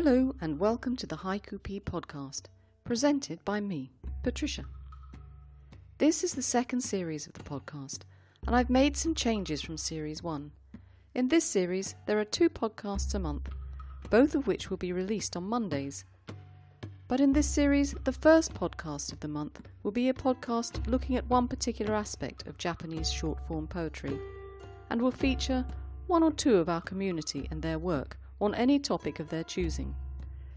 Hello and welcome to the Haiku podcast, presented by me, Patricia. This is the second series of the podcast, and I've made some changes from series 1. In this series, there are 2 podcasts a month, both of which will be released on Mondays. But in this series, the first podcast of the month will be a podcast looking at one particular aspect of Japanese short-form poetry, and will feature 1 or 2 of our community and their work on any topic of their choosing.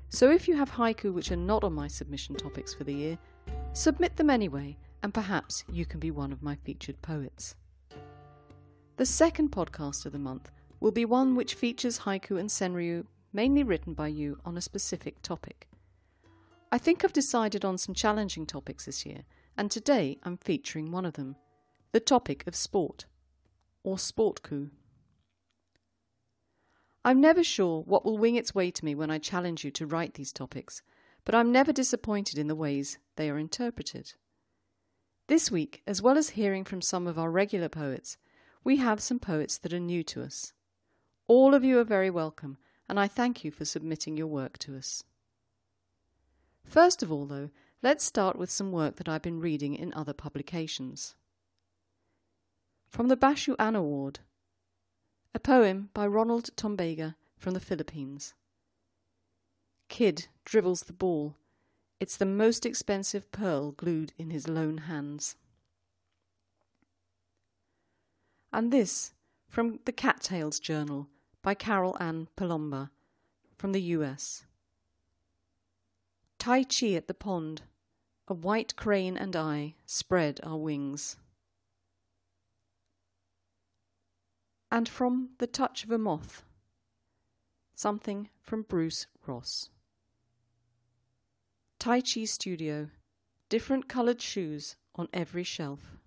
So if you have haiku which are not on my submission topics for the year, submit them anyway, and perhaps you can be one of my featured poets. The second podcast of the month will be one which features haiku and senryu mainly written by you on a specific topic. I think I've decided on some challenging topics this year, and today I'm featuring one of them, the topic of sport, or Sportku. I'm never sure what will wing its way to me when I challenge you to write these topics, but I'm never disappointed in the ways they are interpreted. This week, as well as hearing from some of our regular poets, we have some poets that are new to us. All of you are very welcome, and I thank you for submitting your work to us. First of all, though, let's start with some work that I've been reading in other publications. From the Bashu An Award, a poem by Ronald Tombega from the Philippines. Kid dribbles the ball. It's the most expensive pearl glued in his lone hands. And this from the Cattails Journal by Carol Ann Palomba from the US. Tai Chi at the pond. A white crane and I spread our wings. And from The Touch of a Moth, something from Bruce Ross. Tai Chi Studio, different coloured shoes on every shelf.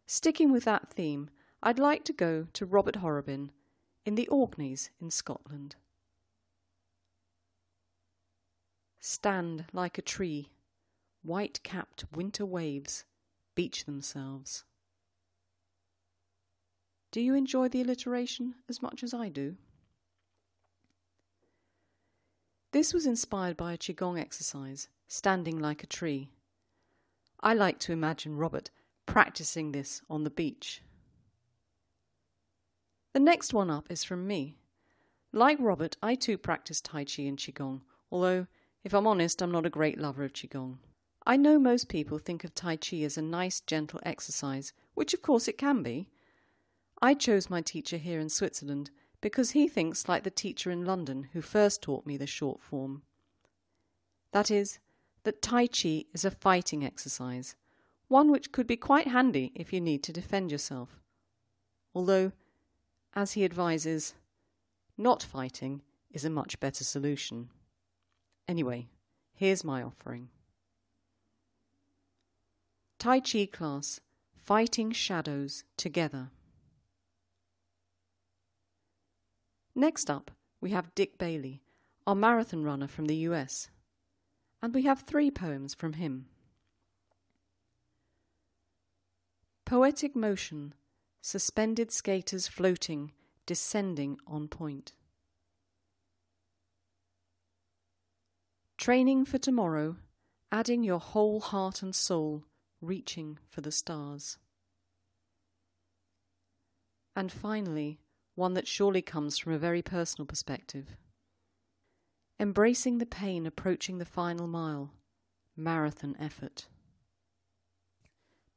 Sticking with that theme, I'd like to go to Robert Horrobin in the Orkneys in Scotland. Stand like a tree, white-capped winter waves beach themselves. Do you enjoy the alliteration as much as I do? This was inspired by a Qigong exercise, standing like a tree. I like to imagine Robert practicing this on the beach. The next one up is from me. Like Robert, I too practice Tai Chi and Qigong, although, if I'm honest, I'm not a great lover of Qigong. I know most people think of Tai Chi as a nice, gentle exercise, which of course it can be. I chose my teacher here in Switzerland because he thinks like the teacher in London who first taught me the short form. That is, that Tai Chi is a fighting exercise, one which could be quite handy if you need to defend yourself. Although, as he advises, not fighting is a much better solution. Anyway, here's my offering. Tai Chi class, fighting shadows together. Next up, we have Dick Bailey, our marathon runner from the US, and we have 3 poems from him. Poetic motion, suspended skaters floating, descending on point. Training for tomorrow, adding your whole heart and soul, reaching for the stars. And finally, one that surely comes from a very personal perspective. Embracing the pain approaching the final mile, marathon effort.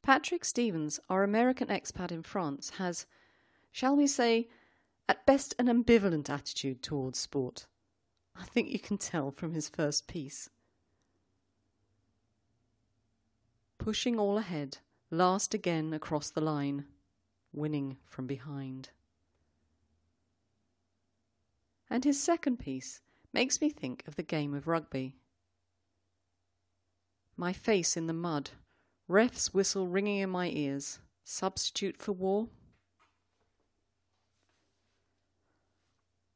Patrick Stevens, our American expat in France, has, shall we say, at best an ambivalent attitude towards sport. I think you can tell from his first piece. Pushing all ahead, last again across the line, winning from behind. And his second piece makes me think of the game of rugby. My face in the mud, ref's whistle ringing in my ears, substitute for war?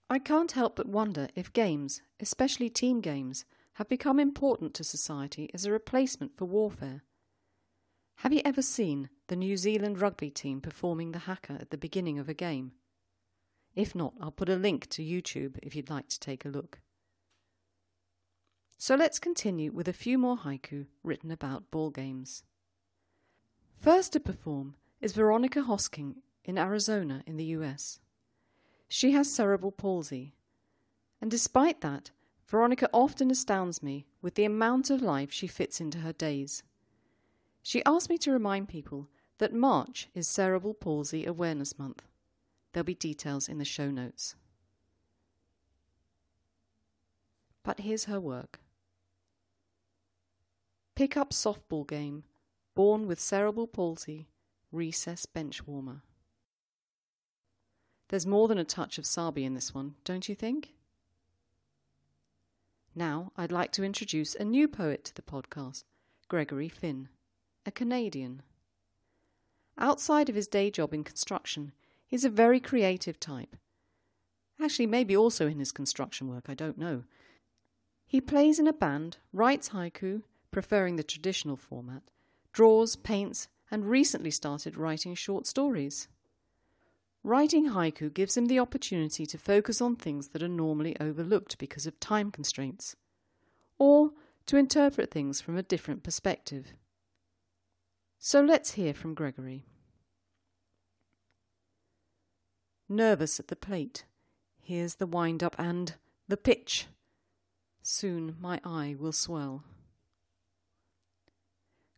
I can't help but wonder if games, especially team games, have become important to society as a replacement for warfare. Have you ever seen the New Zealand rugby team performing the haka at the beginning of a game? If not, I'll put a link to YouTube if you'd like to take a look. So let's continue with a few more haiku written about ball games. First to perform is Veronica Hosking in Arizona in the US. She has cerebral palsy, and despite that, Veronica often astounds me with the amount of life she fits into her days. She asked me to remind people that March is Cerebral Palsy Awareness Month. There'll be details in the show notes. But here's her work. Pick up softball game, born with cerebral palsy, recess bench warmer. There's more than a touch of Sabi in this one, don't you think? Now I'd like to introduce a new poet to the podcast, Gregory Finn, a Canadian. Outside of his day job in construction, he's a very creative type. Actually, maybe also in his construction work, I don't know. He plays in a band, writes haiku, preferring the traditional format, draws, paints, and recently started writing short stories. Writing haiku gives him the opportunity to focus on things that are normally overlooked because of time constraints, or to interpret things from a different perspective. So let's hear from Gregory. Nervous at the plate, here's the wind-up and the pitch. Soon my eye will swell.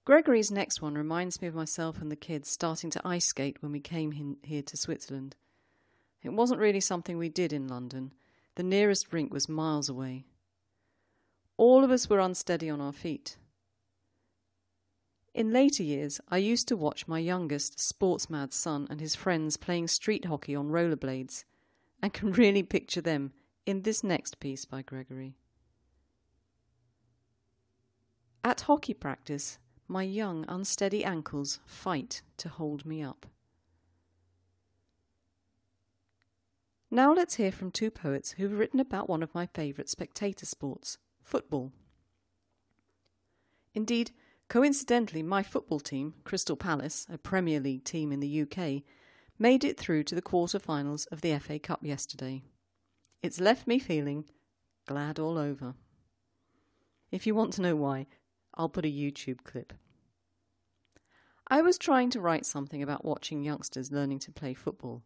Gregory's next one reminds me of myself and the kids starting to ice skate when we came here to Switzerland. It wasn't really something we did in London. The nearest rink was miles away. All of us were unsteady on our feet. In later years, I used to watch my youngest, sports-mad son and his friends playing street hockey on rollerblades, and can really picture them in this next piece by Gregory. At hockey practice, my young, unsteady ankles fight to hold me up. Now let's hear from two poets who've written about one of my favourite spectator sports, football. Indeed, coincidentally, my football team, Crystal Palace, a Premier League team in the UK, made it through to the quarter-finals of the FA Cup yesterday. It's left me feeling glad all over. If you want to know why, I'll put a YouTube clip. I was trying to write something about watching youngsters learning to play football,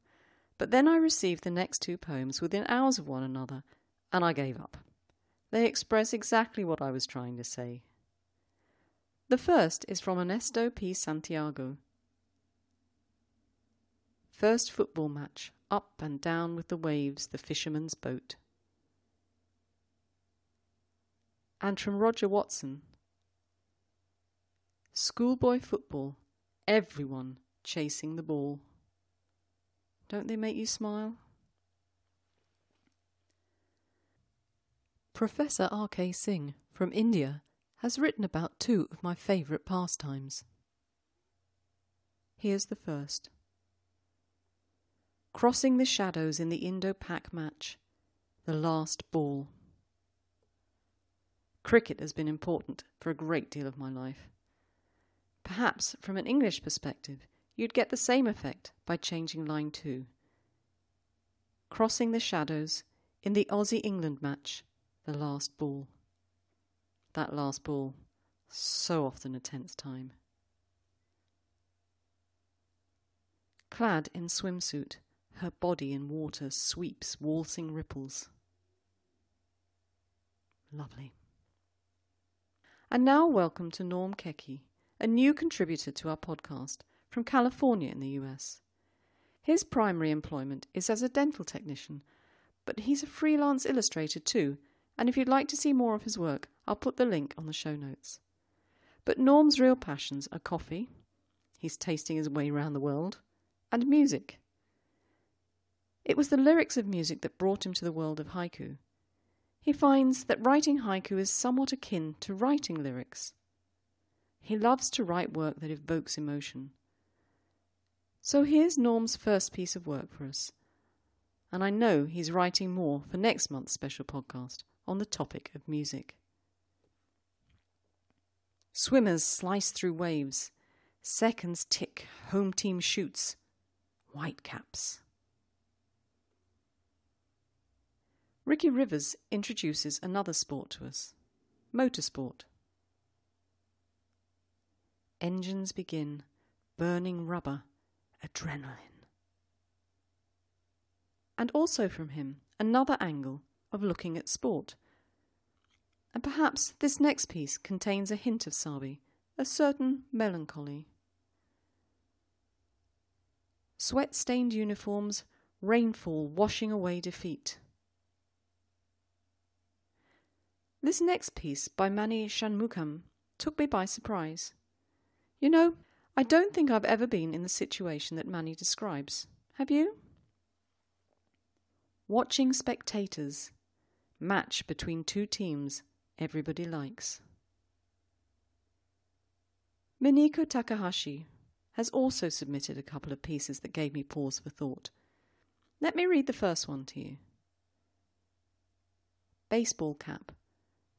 but then I received the next two poems within hours of one another, and I gave up. They express exactly what I was trying to say. The first is from Ernesto P. Santiago. First football match, up and down with the waves, the fisherman's boat. And from Roger Watson. Schoolboy football, everyone chasing the ball. Don't they make you smile? Professor R.K. Singh from India has written about two of my favourite pastimes. Here's the first. Crossing the shadows in the Indo-Pak match, the last ball. Cricket has been important for a great deal of my life. Perhaps, from an English perspective, you'd get the same effect by changing line 2. Crossing the shadows in the Aussie-England match, the last ball. That last ball, so often a tense time. Clad in swimsuit, her body in water sweeps waltzing ripples. Lovely. And now welcome to Norm Kecke, a new contributor to our podcast from California in the US. His primary employment is as a dental technician, but he's a freelance illustrator too, and if you'd like to see more of his work, I'll put the link on the show notes. But Norm's real passions are coffee, he's tasting his way around the world, and music. It was the lyrics of music that brought him to the world of haiku. He finds that writing haiku is somewhat akin to writing lyrics. He loves to write work that evokes emotion. So here's Norm's first piece of work for us. And I know he's writing more for next month's special podcast on the topic of music. Swimmers slice through waves. Seconds tick. Home team shoots. Whitecaps. Ricky Rivers introduces another sport to us, motorsport. Engines begin, burning rubber, adrenaline. And also from him, another angle of looking at sport. And perhaps this next piece contains a hint of Sabi, a certain melancholy. Sweat-stained uniforms, rainfall washing away defeat. This next piece by Mani Shanmugam took me by surprise. You know, I don't think I've ever been in the situation that Mani describes. Have you? Watching spectators, match between two teams everybody likes. Mineko Takahashi has also submitted a couple of pieces that gave me pause for thought. Let me read the first one to you. Baseball cap,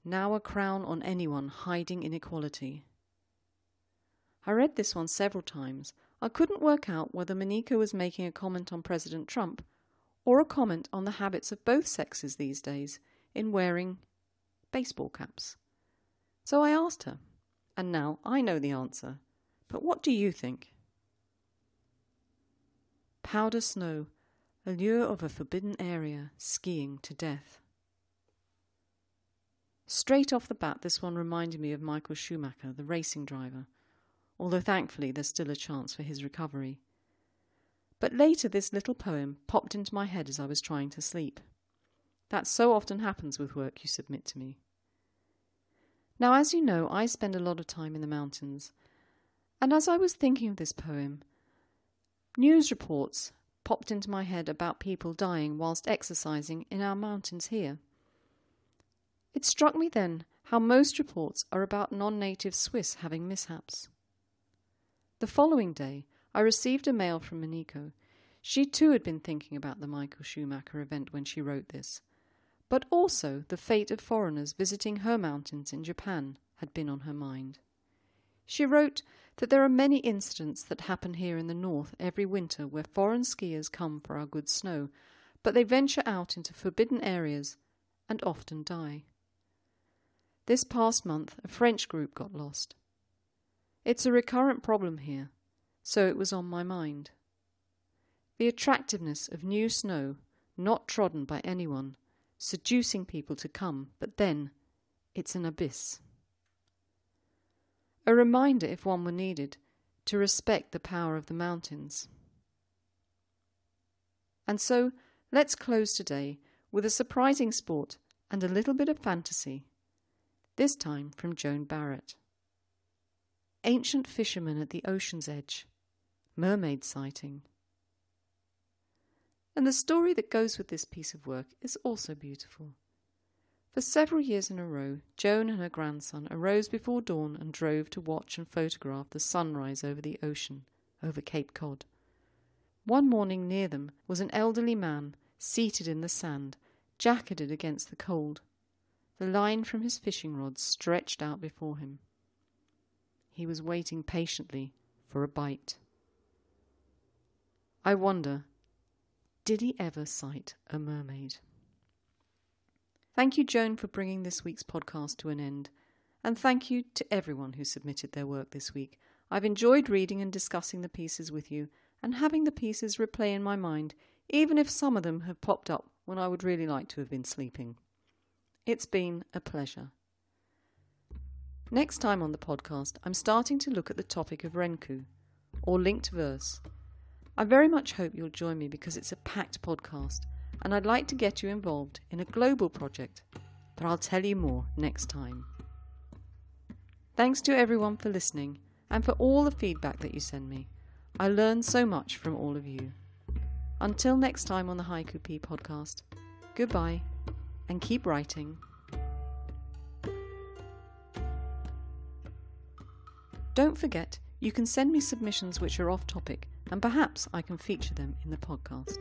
now a crown on anyone hiding inequality. I read this one several times. I couldn't work out whether Mineko was making a comment on President Trump or a comment on the habits of both sexes these days in wearing baseball caps. So I asked her, and now I know the answer. But what do you think? Powder snow, allure of a forbidden area, skiing to death. Straight off the bat, this one reminded me of Michael Schumacher, the racing driver, although thankfully there's still a chance for his recovery. But later this little poem popped into my head as I was trying to sleep. That so often happens with work you submit to me. Now, as you know, I spend a lot of time in the mountains, and as I was thinking of this poem, news reports popped into my head about people dying whilst exercising in our mountains here. It struck me then how most reports are about non-native Swiss having mishaps. The following day, I received a mail from Mineko. She too had been thinking about the Michael Schumacher event when she wrote this, but also the fate of foreigners visiting her mountains in Japan had been on her mind. She wrote that there are many incidents that happen here in the north every winter where foreign skiers come for our good snow, but they venture out into forbidden areas and often die. This past month, a French group got lost. It's a recurrent problem here, so it was on my mind. The attractiveness of new snow, not trodden by anyone, seducing people to come, but then it's an abyss. A reminder, if one were needed, to respect the power of the mountains. And so, let's close today with a surprising sport and a little bit of fantasy, this time from Joan Barrett. Ancient fishermen at the ocean's edge, mermaid sighting. And the story that goes with this piece of work is also beautiful. For several years in a row, Joan and her grandson arose before dawn and drove to watch and photograph the sunrise over the ocean, over Cape Cod. One morning near them was an elderly man, seated in the sand, jacketed against the cold, the line from his fishing rod stretched out before him. He was waiting patiently for a bite. I wonder, did he ever sight a mermaid? Thank you, Joan, for bringing this week's podcast to an end. And thank you to everyone who submitted their work this week. I've enjoyed reading and discussing the pieces with you and having the pieces replay in my mind, even if some of them have popped up when I would really like to have been sleeping. It's been a pleasure. Next time on the podcast, I'm starting to look at the topic of renku, or linked verse. I very much hope you'll join me because it's a packed podcast, and I'd like to get you involved in a global project, but I'll tell you more next time. Thanks to everyone for listening and for all the feedback that you send me. I learn so much from all of you. Until next time on the Haiku P podcast, goodbye and keep writing. Don't forget, you can send me submissions which are off topic, and perhaps I can feature them in the podcast.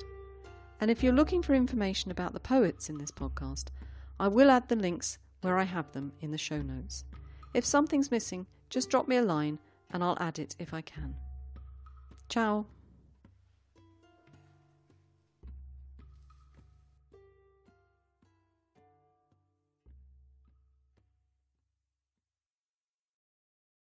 And if you're looking for information about the poets in this podcast, I will add the links where I have them in the show notes. If something's missing, just drop me a line and I'll add it if I can. Ciao!